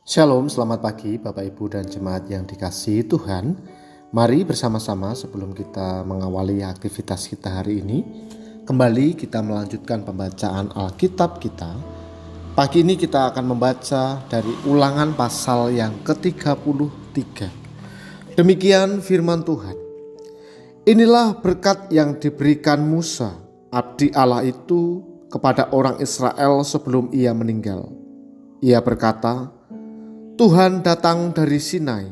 Shalom, selamat pagi Bapak Ibu dan jemaat yang dikasihi Tuhan. Mari bersama-sama sebelum kita mengawali aktivitas kita hari ini, kembali kita melanjutkan pembacaan Alkitab kita. Pagi ini kita akan membaca dari Ulangan pasal yang ke-33. Demikian firman Tuhan. Inilah berkat yang diberikan Musa, abdi Allah itu, kepada orang Israel sebelum ia meninggal. Ia berkata, Tuhan datang dari Sinai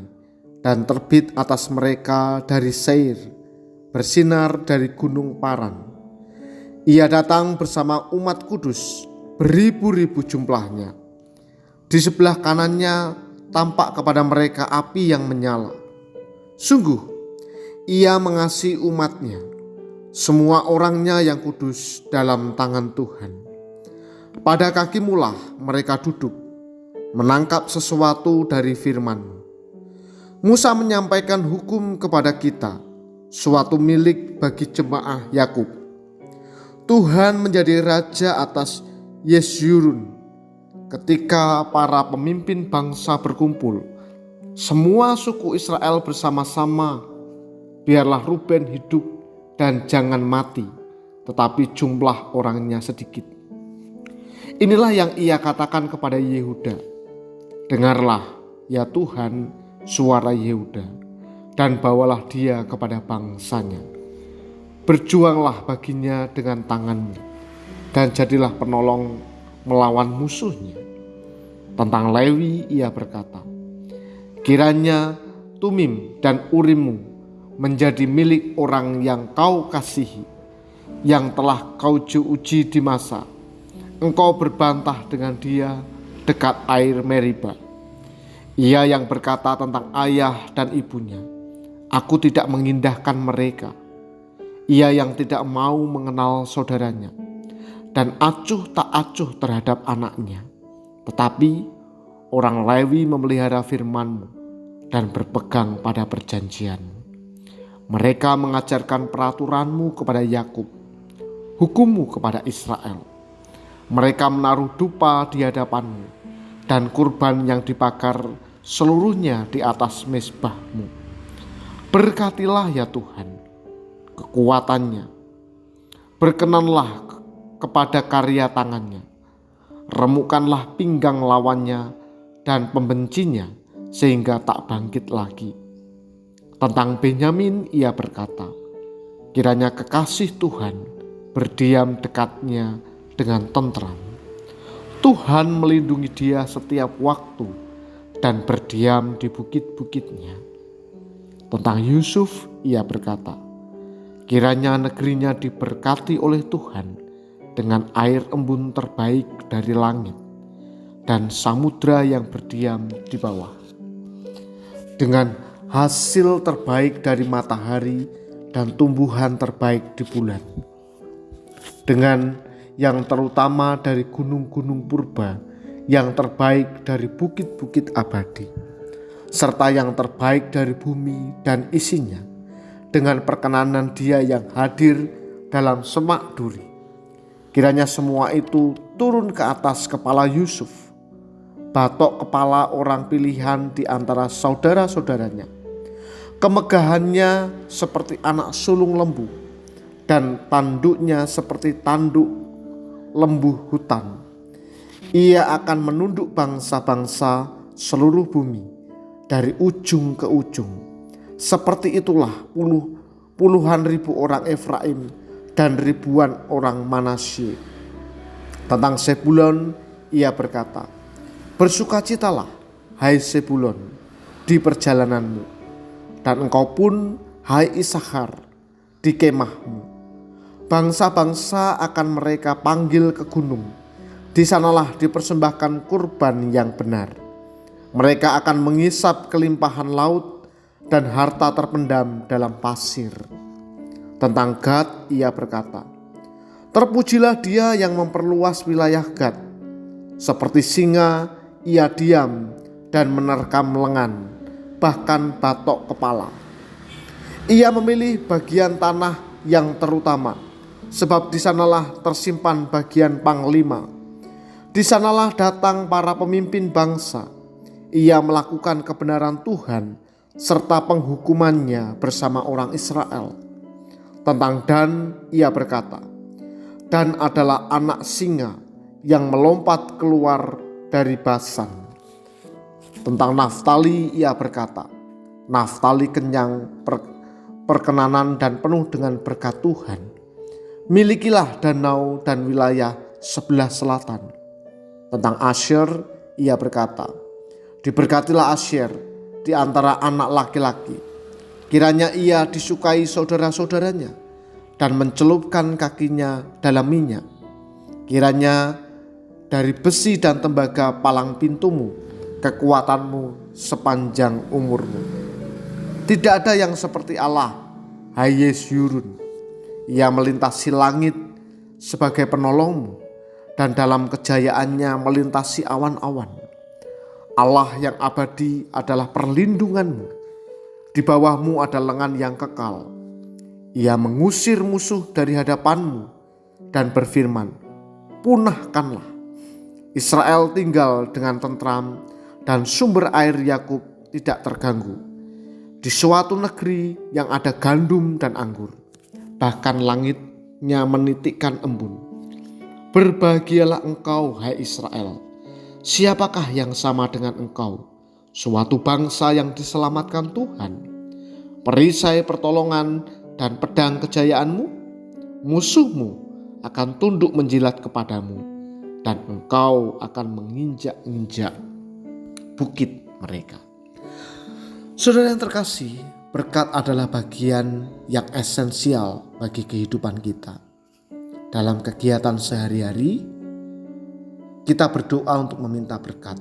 dan terbit atas mereka dari Seir, bersinar dari gunung Paran. Ia datang bersama umat kudus, beribu-ribu jumlahnya. Di sebelah kanannya tampak kepada mereka api yang menyala. Sungguh, ia mengasihi umatnya, semua orangnya yang kudus dalam tangan Tuhan. Pada kakimulah mereka duduk, menangkap sesuatu dari firman. Musa menyampaikan hukum kepada kita, suatu milik bagi jemaah Yakub. Tuhan menjadi raja atas Yesyurun. Ketika para pemimpin bangsa berkumpul, semua suku Israel bersama-sama, biarlah Ruben hidup dan jangan mati, tetapi jumlah orangnya sedikit. Inilah yang ia katakan kepada Yehuda. Dengarlah, ya Tuhan, suara Yehuda, dan bawalah dia kepada bangsanya. Berjuanglah baginya dengan tanganmu, dan jadilah penolong melawan musuhnya. Tentang Lewi ia berkata, kiranya Tumim dan Urimmu menjadi milik orang yang kau kasihi, yang telah kau uji di masa engkau berbantah dengan dia dekat air Meriba. Ia yang berkata tentang ayah dan ibunya, aku tidak mengindahkan mereka. Ia yang tidak mau mengenal saudaranya, dan acuh tak acuh terhadap anaknya. Tetapi orang Lewi memelihara firman-Mu dan berpegang pada perjanjian-Mu. Mereka mengajarkan peraturan-Mu kepada Yakub, hukum-Mu kepada Israel. Mereka menaruh dupa di hadapan-Mu, dan kurban yang dibakar seluruhnya di atas mezbah-Mu. Berkatilah ya Tuhan kekuatannya, berkenanlah kepada karya tangannya, remukkanlah pinggang lawannya dan pembencinya sehingga tak bangkit lagi. Tentang Benyamin ia berkata, kiranya kekasih Tuhan berdiam dekatnya dengan tentram. Tuhan melindungi dia setiap waktu dan berdiam di bukit-bukitnya. Tentang Yusuf ia berkata, kiranya negerinya diberkati oleh Tuhan dengan air embun terbaik dari langit dan samudra yang berdiam di bawah, dengan hasil terbaik dari matahari dan tumbuhan terbaik di bulan, dengan yang terutama dari gunung-gunung purba, yang terbaik dari bukit-bukit abadi, serta yang terbaik dari bumi dan isinya, dengan perkenanan dia yang hadir dalam semak duri. Kiranya semua itu turun ke atas kepala Yusuf, batok kepala orang pilihan di antara saudara-saudaranya. Kemegahannya seperti anak sulung lembu, dan tanduknya seperti tanduk lembu hutan. Ia akan menunduk bangsa-bangsa seluruh bumi dari ujung ke ujung. Seperti itulah puluhan ribu orang Efraim dan ribuan orang Manasye. Tentang Sebulon ia berkata, bersukacitalah hai Sebulon di perjalananmu, dan engkau pun hai Isakhar di kemahmu. Bangsa-bangsa akan mereka panggil ke gunung. Di sanalah dipersembahkan kurban yang benar. Mereka akan mengisap kelimpahan laut dan harta terpendam dalam pasir. Tentang Gad ia berkata, terpujilah dia yang memperluas wilayah Gad. Seperti singa ia diam dan menerkam lengan, bahkan batok kepala. Ia memilih bagian tanah yang terutama, sebab di sanalah tersimpan bagian panglima. Di sanalah datang para pemimpin bangsa. Ia melakukan kebenaran Tuhan serta penghukumannya bersama orang Israel. Tentang Dan ia berkata, Dan adalah anak singa yang melompat keluar dari Basan. Tentang Naftali ia berkata, Naftali kenyang perkenanan dan penuh dengan berkat Tuhan. Milikilah danau dan wilayah sebelah selatan. Tentang Asyer ia berkata, Diberkatilah Asyer di antara anak laki-laki. Kiranya ia disukai saudara-saudaranya dan mencelupkan kakinya dalam minyak. Kiranya dari besi dan tembaga palang pintumu, kekuatanmu sepanjang umurmu. Tidak ada yang seperti Allah, hai Yesyurun. Ia melintasi langit sebagai penolongmu dan dalam kejayaannya melintasi awan-awan. Allah yang abadi adalah perlindunganmu. Di bawahmu ada lengan yang kekal. Ia mengusir musuh dari hadapanmu dan berfirman, punahkanlah. Israel tinggal dengan tentram dan sumber air Yakub tidak terganggu. Di suatu negeri yang ada gandum dan anggur, bahkan langitnya menitikkan embun. Berbahagialah engkau, hai Israel. Siapakah yang sama dengan engkau? Suatu bangsa yang diselamatkan Tuhan. Perisai pertolongan dan pedang kejayaanmu, musuhmu akan tunduk menjilat kepadamu, dan engkau akan menginjak-injak bukit mereka. Saudara yang terkasih, berkat adalah bagian yang esensial bagi kehidupan kita. Dalam kegiatan sehari-hari, kita berdoa untuk meminta berkat.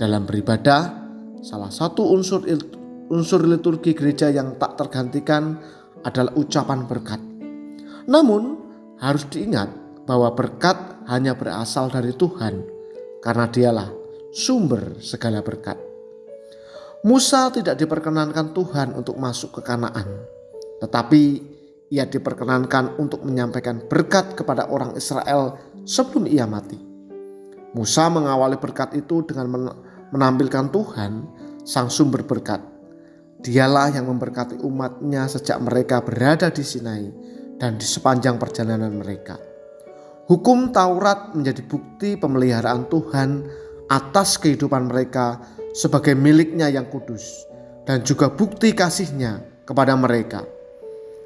Dalam beribadah, salah satu unsur liturgi gereja yang tak tergantikan adalah ucapan berkat. Namun, harus diingat bahwa berkat hanya berasal dari Tuhan, karena Dialah sumber segala berkat. Musa tidak diperkenankan Tuhan untuk masuk ke Kanaan, tetapi ia diperkenankan untuk menyampaikan berkat kepada orang Israel sebelum ia mati. Musa mengawali berkat itu dengan menampilkan Tuhan, sang sumber berkat. Dialah yang memberkati umatnya sejak mereka berada di Sinai dan di sepanjang perjalanan mereka. Hukum Taurat menjadi bukti pemeliharaan Tuhan atas kehidupan mereka sebagai miliknya yang kudus, dan juga bukti kasihnya kepada mereka.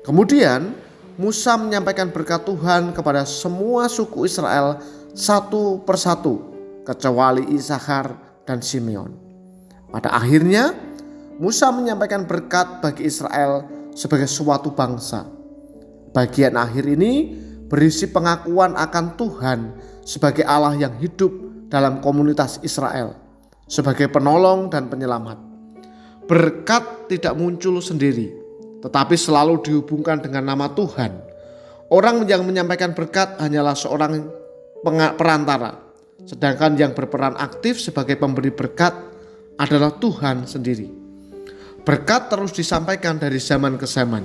Kemudian Musa menyampaikan berkat Tuhan kepada semua suku Israel satu persatu, kecuali Isakar dan Simeon. Pada akhirnya Musa menyampaikan berkat bagi Israel sebagai suatu bangsa. Bagian akhir ini berisi pengakuan akan Tuhan sebagai Allah yang hidup dalam komunitas Israel, sebagai penolong dan penyelamat. Berkat tidak muncul sendiri, tetapi selalu dihubungkan dengan nama Tuhan. Orang yang menyampaikan berkat hanyalah seorang perantara, sedangkan yang berperan aktif sebagai pemberi berkat adalah Tuhan sendiri. Berkat terus disampaikan dari zaman ke zaman.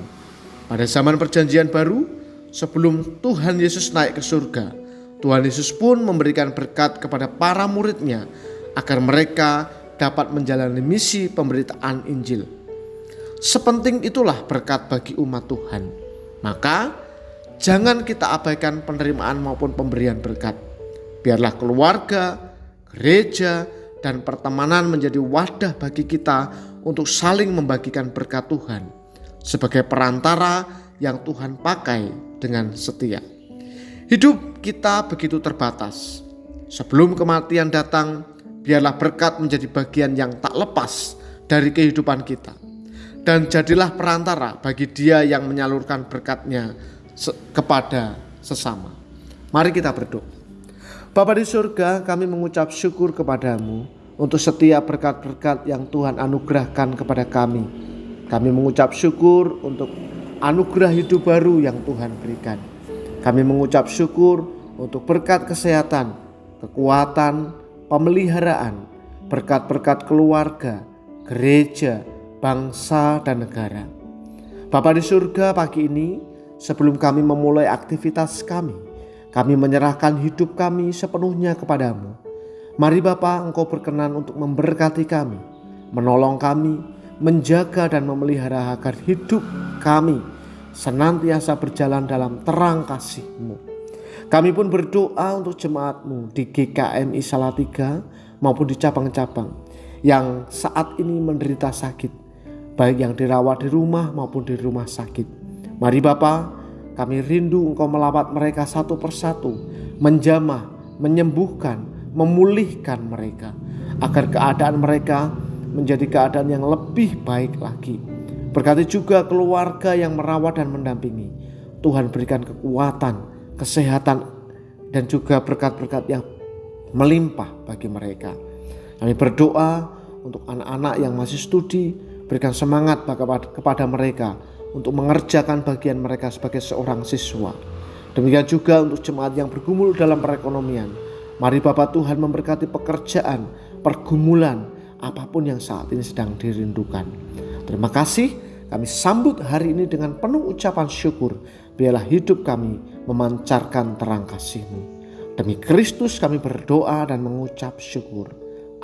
Pada zaman Perjanjian Baru, sebelum Tuhan Yesus naik ke surga, Tuhan Yesus pun memberikan berkat kepada para murid-Nya agar mereka dapat menjalani misi pemberitaan Injil. Sepenting itulah berkat bagi umat Tuhan. Maka jangan kita abaikan penerimaan maupun pemberian berkat. Biarlah keluarga, gereja, dan pertemanan menjadi wadah bagi kita untuk saling membagikan berkat Tuhan sebagai perantara yang Tuhan pakai dengan setia. Hidup kita begitu terbatas. Sebelum kematian datang, biarlah berkat menjadi bagian yang tak lepas dari kehidupan kita. Dan jadilah perantara bagi Dia yang menyalurkan berkat-Nya kepada sesama. Mari kita berdoa. Bapa di surga, kami mengucap syukur kepadamu untuk setiap berkat-berkat yang Tuhan anugerahkan kepada kami. Kami mengucap syukur untuk anugerah hidup baru yang Tuhan berikan. Kami mengucap syukur untuk berkat kesehatan, kekuatan, pemeliharaan, berkat-berkat keluarga, gereja, bangsa, dan negara. Bapa di surga, pagi ini sebelum kami memulai aktivitas kami menyerahkan hidup kami sepenuhnya kepadamu. Mari Bapa, Engkau berkenan untuk memberkati kami, menolong kami, menjaga dan memelihara agar hidup kami senantiasa berjalan dalam terang kasih-Mu. Kami pun berdoa untuk jemaat-Mu di GKMI Salatiga maupun di cabang-cabang yang saat ini menderita sakit, baik yang dirawat di rumah maupun di rumah sakit. Mari Bapa, kami rindu Engkau melawat mereka satu persatu, menjamah, menyembuhkan, memulihkan mereka, agar keadaan mereka menjadi keadaan yang lebih baik lagi. Berkati juga keluarga yang merawat dan mendampingi. Tuhan berikan kekuatan, kesehatan, dan juga berkat-berkat yang melimpah bagi mereka. Kami berdoa untuk anak-anak yang masih studi, berikan semangat kepada mereka untuk mengerjakan bagian mereka sebagai seorang siswa. Demikian juga untuk jemaat yang bergumul dalam perekonomian. Mari Bapa Tuhan memberkati pekerjaan, pergumulan, apapun yang saat ini sedang dirindukan. Terima kasih, kami sambut hari ini dengan penuh ucapan syukur. Biarlah hidup kami memancarkan terang kasih-Mu. Demi Kristus kami berdoa dan mengucap syukur.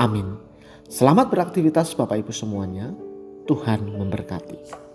Amin. Selamat beraktivitas Bapak Ibu semuanya. Tuhan memberkati.